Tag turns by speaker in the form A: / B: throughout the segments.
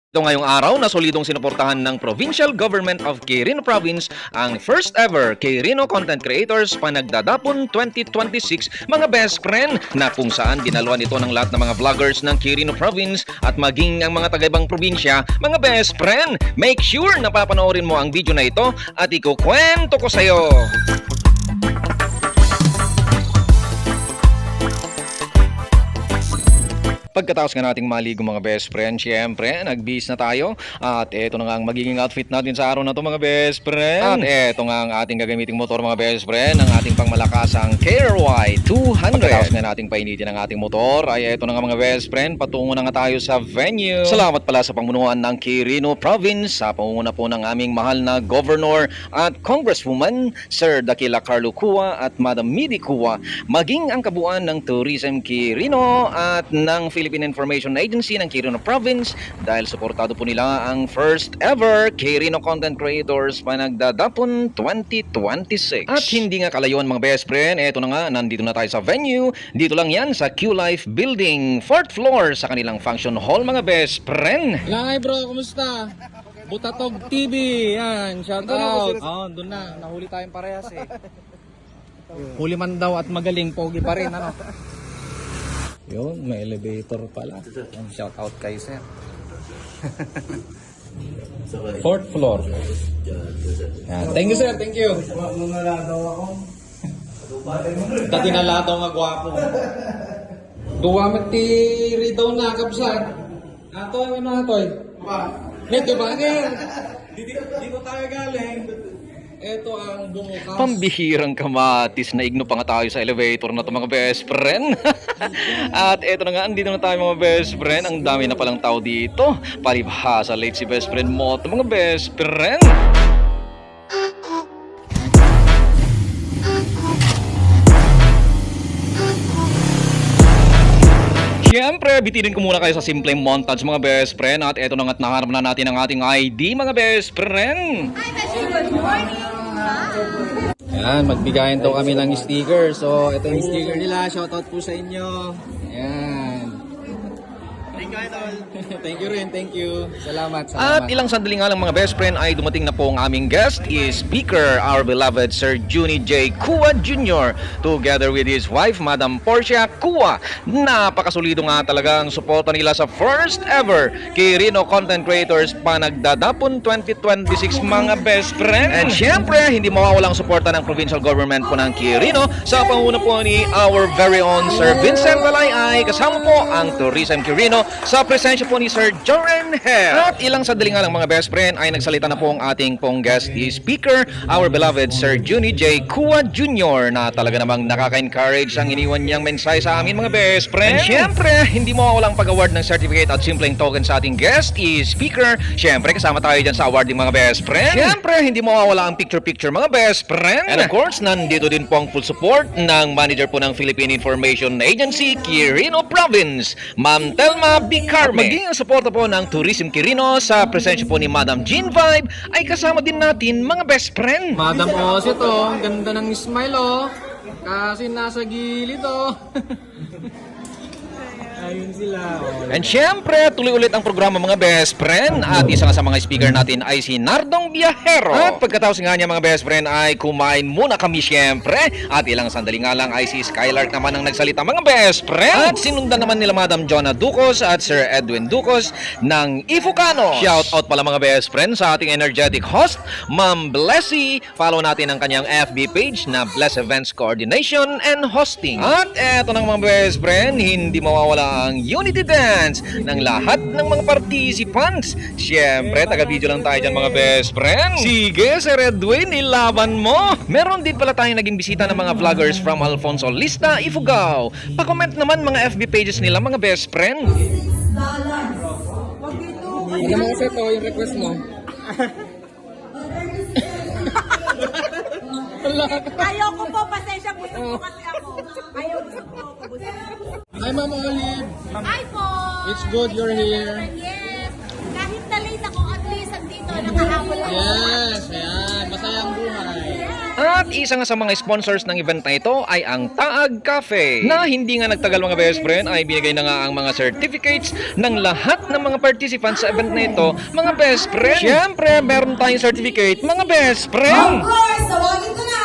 A: Ito ngayong araw na solidong sinuportahan ng Provincial Government of Quirino Province ang first ever Quirino Content Creators Panagdadapon 2026 mga best friend na kung saan dinaluan ito ng lahat ng mga vloggers ng Quirino Province at maging ang mga taga-ibang probinsya mga best friend. Make sure na papanoorin mo ang video na ito at ikukwento ko sa'yo. Pagkatapos nga nating maligo mga best friend, syempre, nagbihis na tayo. At eto na nga ang magiging outfit natin sa araw na to mga best friend. At eto nga ang ating gagamiting motor mga best friend, ang ating pangmalakasang KRY 200. Pagkatapos nga nating painitin ang ating motor, ay eto na nga mga best friend, patungo na nga tayo sa venue. Salamat pala sa pamunuan ng Quirino Province, sa pangunguna po ng aming mahal na Governor at Congresswoman, Sir Dakila Carlo Cua at Madam Midi Cua, maging ang kabuuan ng Tourism Quirino at ng Philippine Information Agency ng Quirino Province dahil suportado po nila ang first ever Quirino Content Creators Panagdadapon 2026. At hindi nga kalayuan mga best friend, eto na nga, nandito na tayo sa venue. Dito lang yan sa Q-Life Building, 4th floor sa kanilang function hall mga best friend.
B: Hi bro, kumusta? Butatog TV, yan, shout out. Doon na, nahuli tayong parehas eh. Huli man daw at magaling, pogi pa rin, ano? Yun, may elevator pala. Shout out kay sir. 4th floor. Yan. Thank you sir, thank you. Dati naladaw nga gwapo. Duwa matiri daw na kapsat. Atoy, ano atoy? Medyo ba? Dito tayo galing. Ito ang bumukas.
A: Pambihirang kamatis na igno pa nga tayo sa elevator na to mga best friend. At eto na nga, andito na tayo mga best friend. Ang dami na palang tao dito. Palibhasa late si best friend mo to mga best friend. Siyempre, bitinin ko muna kayo sa simpleng montage mga best friend. At eto na nga't nahanap na natin ang ating ID mga best friend.
C: Hi, Beshi. Good morning.
B: Yan, magbigayan daw kami ng sticker. So, ito yung sticker nila. Shoutout po sa inyo. Yan. Thank you, Idol. Thank you rin, thank you. Salamat.
A: At ilang sandali nga lang mga best friend ay dumating na po ang aming guest is speaker, our beloved Sir Juni J. Cua Jr. together with his wife, Madam Portia Cua. Napakasulido nga talaga ang suporta nila sa first ever Quirino Content Creators Panagdadapon 2026 mga best friend. And syempre, hindi mawawalang suporta ng provincial government po ng Quirino sa panguna po ni our very own Sir Vincent Balayay, kasama po ang Tourism Quirino sa presensya po ni Sir Joren Hell. At ilang sandali nga lang mga best friend ay nagsalita na po ang ating pong guest speaker, our beloved Sir Juni J. Cua Jr. na talaga namang nakaka-encourage ang iniwan niyang mensahe sa amin mga best friend. And syempre, hindi mo walang pag-award ng certificate at simpleng token sa ating guest speaker. Syempre, kasama tayo dyan sa awarding mga best friend. Syempre, hindi mo mawawala ang picture-picture mga best friend. And of course, nandito din po ang full support ng manager po ng Philippine Information Agency, Quirino Province, Ma'am Telma Bicarme. Maging ang suporta po ng Tourism Quirino sa presensya po ni Madam Jean Vibe ay kasama din natin mga best friend.
B: Madam Oset, oh, ang ganda ng smile, oh. Kasi nasa gilid, oh. Ayun sila, oh.
A: And syempre, tuloy ulit ang programa mga best friend. At isa nga sa mga speaker natin ay si Nardong Biahero. At pagkatapos nga niya mga best friend ay kumain muna kami syempre. At ilang sandali nga lang ay si Skylark naman ang nagsalita mga best friend. At sinundan naman nila Madam Jonah Ducos at Sir Edwin Ducos ng Ifukano. Shout out pala mga best friend sa ating energetic host, Ma'am Blessy. Follow natin ang kanyang FB page na Bless Events Coordination and Hosting. At eto ng mga best friend, hindi mawawala ang Unity Dance ng lahat ng mga participants. Siyempre, taga-video lang tayo dyan mga best friend. Sige, Sir Edwin, ilaban mo. Meron din pala tayong naging bisita ng mga vloggers from Alfonso Lista, Ifugao. Pa-comment naman mga FB pages nila mga best friend.
B: Ano mo kasi ito, yung request mo?
C: Ayoko po, pasensya. Busog po kasi ako. Ayoko po.
B: Hi, Ma'am Olive.
C: Hi po.
B: It's good you're here.
C: Yes. Kahit na late ako, at least andito, nakahabol ako.
B: Yes, ayan. Masaya ang buhay.
A: At isa nga sa mga sponsors ng event na ito ay ang Taag Cafe, na hindi nga nagtagal mga best friend ay binigay na nga ang mga certificates ng lahat ng mga participants sa event na ito, mga best friend. Siyempre, meron tayong certificate, mga best friend.
C: Of course, tawagin ko na,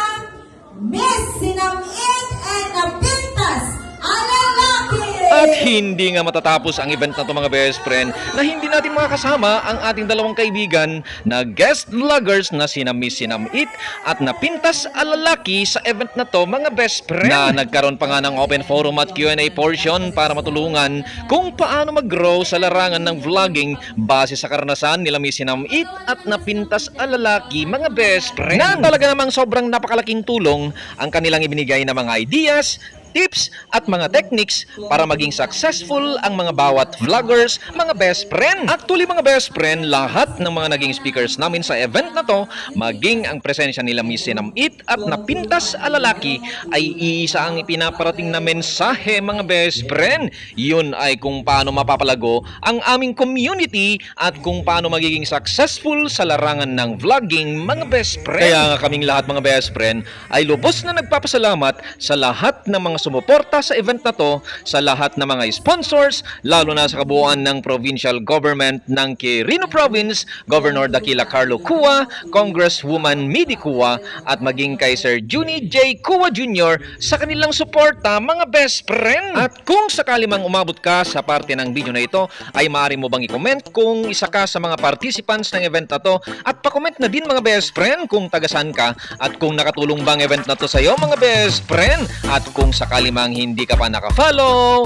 C: Miss Sinamit and Napintas Alalaki!
A: At hindi nga matatapos ang event na to mga best friend na hindi natin makakasama ang ating dalawang kaibigan na guest vloggers na sina Miss Sinamit at Napintas Alalaki sa event na to mga best friend. Na nagkaroon pa nga ng open forum at Q&A portion para matulungan kung paano mag-grow sa larangan ng vlogging base sa karanasan nila Miss Sinamit at Napintas Alalaki mga best friend. Na talaga namang sobrang napakalaking tulong ang kanilang ibinigay na mga ideas, tips at mga techniques para maging successful ang mga bawat vloggers, mga best friend. Actually mga best friend, lahat ng mga naging speakers namin sa event na to, maging ang presensya nila Miss Sinamit at Napintas Alalaki ay iisa ang ipinaparating na mensahe mga best friend. Yun ay kung paano mapapalago ang aming community at kung paano magiging successful sa larangan ng vlogging mga best friend. Kaya nga kaming lahat mga best friend ay lubos na nagpapasalamat sa lahat ng mga sumuporta sa event na to, sa lahat ng mga sponsors, lalo na sa kabuuan ng provincial government ng Quirino Province, Governor Dakila Carlo Cua, Congresswoman Midi Cua, at maging kay Sir Junie J. Cua Jr. sa kanilang suporta, mga best friend. At kung sakali mang umabot ka sa parte ng video na ito, ay maaari mo bang i-comment kung isa ka sa mga participants ng event na to, at pa-comment na din mga best friend kung tagasan ka, at kung nakatulong bang event na to sa iyo mga best friend, at kung sakali mang hindi ka pa naka-follow,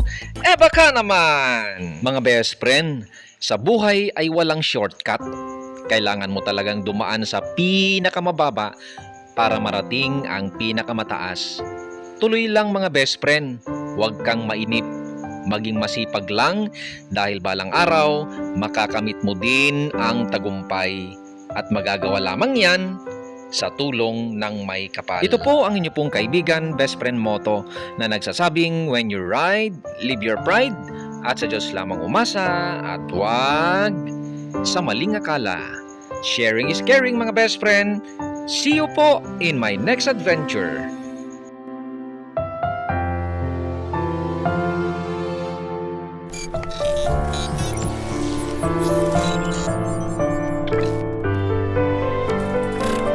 A: baka naman. Mga best friend, sa buhay ay walang shortcut. Kailangan mo talagang dumaan sa pinakamababa para marating ang pinakamataas. Tuloy lang mga best friend, huwag kang mainip. Maging masipag lang dahil balang araw, makakamit mo din ang tagumpay. At magagawa lamang yan sa tulong ng may kapal. Ito po ang inyo pong kaibigan, best friend Moto, na nagsasabing, when you ride, leave your pride, at sa Diyos lamang umasa, at huwag sa maling akala. Sharing is caring mga best friend. See you po in my next adventure.